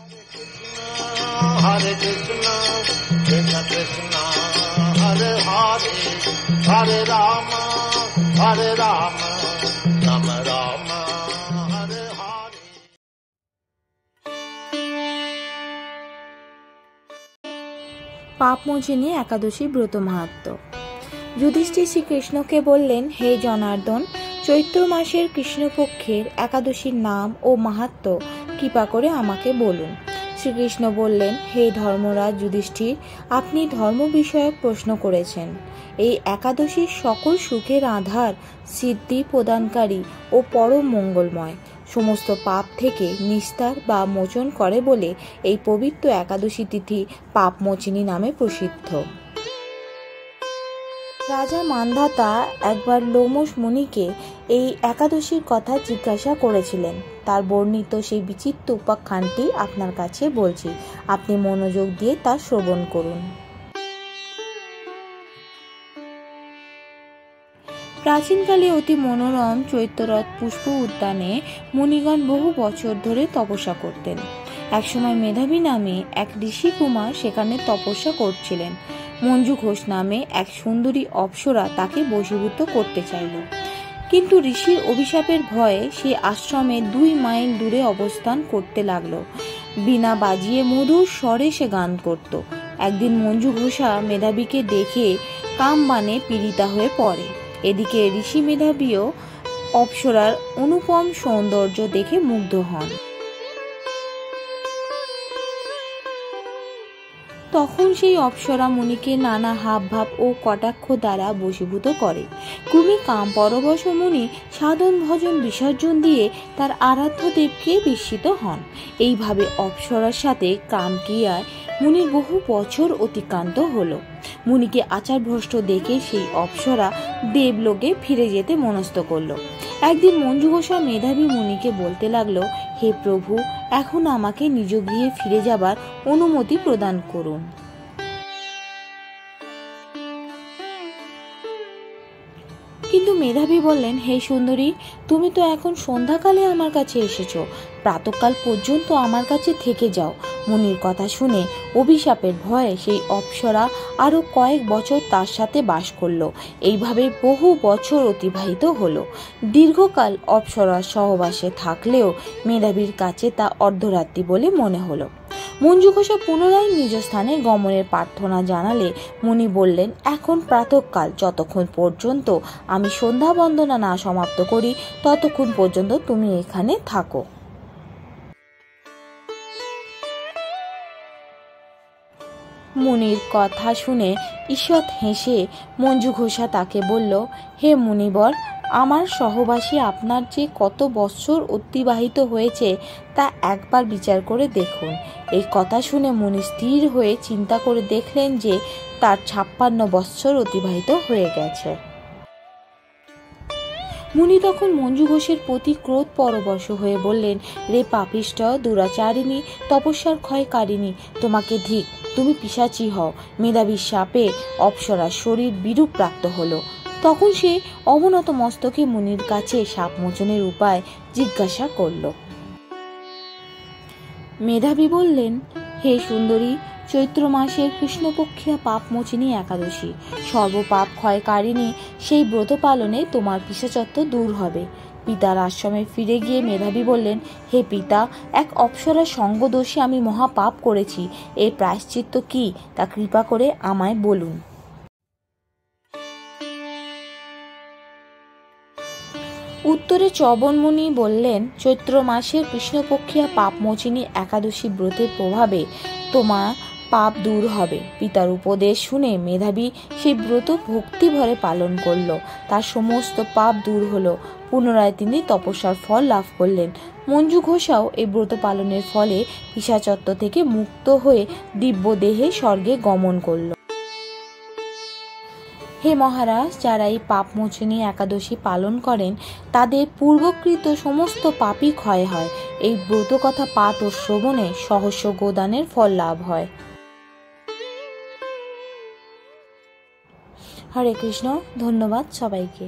হরে কৃষ্ণ কৃষ্ণ কৃষ্ণ হরে হরে হরে রাম রাম রাম হরে হরে। পাপমোচিনী একাদশী ব্রত মাহাত্ম্য। যুধিষ্ঠির শ্রীকৃষ্ণকে বললেন, হে জনার্দন, চৈত্র মাসের কৃষ্ণপক্ষের একাদশীর নাম ও মাহাত্ম্য কৃপা করে আমাকে বলুন। শ্রীকৃষ্ণ বললেন, হে ধর্মরাজ যুধিষ্ঠির, আপনি ধর্ম বিষয়ক প্রশ্ন করেছেন। এই একাদশী সকল সুখের আধার, সিদ্ধি প্রদানকারী ও পরম মঙ্গলময়, সমস্ত পাপ থেকে নিস্তার বা মোচন করে বলে এই পবিত্র একাদশী তিথি পাপমোচিনী নামে প্রসিদ্ধ। রাজা মান্ধাতা একবার লোমশ মুনিকে এই একাদশীর কথা জিজ্ঞাসা করেছিলেন। তার বর্ণিত সেই বিচিত্র উপাখ্যানটি আপনার কাছে বলছি, আপনি মনোযোগ দিয়ে তা শ্রবণ করুন। প্রাচীনকালে অতি মনোরম চৈত্ররথ পুষ্প উদ্যানে মুনিগণ বহু বছর ধরে তপস্যা করতেন। একসময় মেধাবী নামে এক ঋষি কুমার সেখানে তপস্যা করছিলেন। মঞ্জু ঘোষ নামে এক সুন্দরী অপ্সরা তাকে বশীভূত করতে চাইল, কিন্তু ঋষির অভিশাপের ভয়ে সে আশ্রমে 2 মাইল দূরে অবস্থান করতে লাগলো। বীণা বাজিয়ে মধুর স্বরে সে গান করত। একদিন মঞ্জু ঘোষা মেধাবীকে দেখে কামবাণে পীড়িতা হয়ে পড়ে। এদিকে ঋষি মেধাবীও অপ্সরার অনুপম সৌন্দর্য দেখে মুগ্ধ হন। তখন সেই অপ্সরা মুনিকে নানা হাবভাব ও কটাক্ষ দ্বারা বশীভূত করে। ক্রমে কাম পরবশ মুনি সাধন ভজন বিসর্জন দিয়ে তার আরাধ্য দেবকে বিস্মিত হন। এইভাবে অপ্সরার সাথে কামক্রিয়ায় মুনির বহু বছর অতিক্রান্ত হলো। মুনিকে আচারভ্রষ্ট দেখে সেই অপ্সরা দেবলোকে ফিরে যেতে মনস্থ করলো। একদিন মঞ্জু ঘোষা মেধাবী মুনিকে বলতে লাগলো, হে প্রভু, এখন আমাকে নিজ গৃহে ফিরে যাবার অনুমতি প্রদান করুন। কিন্তু মেধাবী বললেন, হে সুন্দরী, তুমি তো এখন সন্ধ্যাকালে আমার কাছে এসেছো, প্রাতঃকাল পর্যন্ত আমার কাছে থেকে যাও। মুনির কথা শুনে অভিশাপের ভয়ে সেই অপ্সরা আরো কয়েক বছর তার সাথে বাস করলো। এইভাবে বহু বছর অতিবাহিত হলো। দীর্ঘকাল অপ্সরার সহবাসে থাকলেও মেধাবীর কাছে তা অর্ধরাত্রি বলে মনে হলো। মঞ্জু ঘোষা পুনরায় নিজ স্থানে গমনের প্রার্থনা জানালে মুনি বললেন, এখন প্রাতঃকাল, যতক্ষণ পর্যন্ত আমি সন্ধ্যা বন্দনা না সমাপ্ত করি ততক্ষণ পর্যন্ত তুমি এখানে থাকো। মুনির কথা শুনে ঈষৎ হেসে মঞ্জু ঘোষা তাকে বলল, হে মুনিবর, আমার সহবাসী আপনার যে কত বৎসর অতিবাহিত হয়েছে তা একবার বিচার করে দেখুন। এই কথা শুনে মুনি স্থির হয়ে চিন্তা করে দেখলেন যে তার 56 বৎসর অতিবাহিত হয়ে গেছে। মুনি তখন মঞ্জু ঘোষের প্রতি ক্রোধ পরবশ হয়ে বললেন, রে পাপিষ্ঠ, দুরাচারিণী, তপস্যার ক্ষয়কারিণী, তোমাকে ধিক, তুমি পিশাচী হও। মেধাবীর শাপে অপ্সরার শরীর বিরূপ প্রাপ্ত হলো। তখন সে অবনত মস্তকে মুনির কাছে শাপ মোচনের উপায় জিজ্ঞাসা করল। মেধাবী বললেন, হে সুন্দরী, চৈত্র মাসের কৃষ্ণপক্ষিয়া পাপমোচিনী একাদশী, সর্বপাপ ক্ষয়কারিণী, সেই ব্রত পালনে তোমার পিশাচত্ব দূর হবে। পিতার আশ্রমে ফিরে গিয়ে মেধাবী বললেন, হে পিতা, এক অপ্সরার সঙ্গদোষে আমি মহাপাপ করেছি। এর প্রায়শ্চিত্ত কি তা কৃপা করে আমায় বলুন। উত্তরে চবন মুনি বললেন, চৈত্র মাসের কৃষ্ণপক্ষিয়া পাপমোচিনী একাদশী ব্রতের প্রভাবে তোমার পাপ দূর হবে। পিতার উপদেশ শুনে মেধাবী সেই ব্রত ভক্তি ভরে পালন করলো। তার সমস্ত পাপ দূর হলো। পুনরায় তিনি তপস্যার ফল লাভ করলেন। মঞ্জু ঘোষাও এই ব্রত পালনের ফলে পিশাচত্ব থেকে মুক্ত হয়ে দিব্য দেহে স্বর্গে গমন করল। হে মহারাজ, যারা এই পাপমোচিনী একাদশী পালন করেন তাদের পূর্বকৃত সমস্ত পাপই ক্ষয় হয়। এই ব্রত কথা পাঠ ও শ্রবণে সহস্র গোদানের ফল লাভ হয়। হরে কৃষ্ণ। ধন্যবাদ সবাইকে।